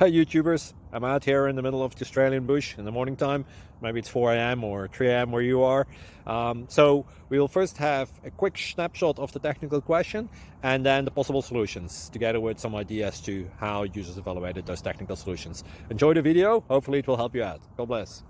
Hi YouTubers, I'm out here in the middle of the Australian bush in the morning time. Maybe it's 4 a.m. or 3 a.m. where you are. So we will first have a quick snapshot of the technical question and then the possible solutions, together with some ideas to how users evaluated those technical solutions. Enjoy the video, hopefully it will help you out. God bless.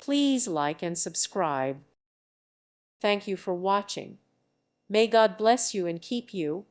Please like and subscribe. Thank you for watching. May God bless you and keep you.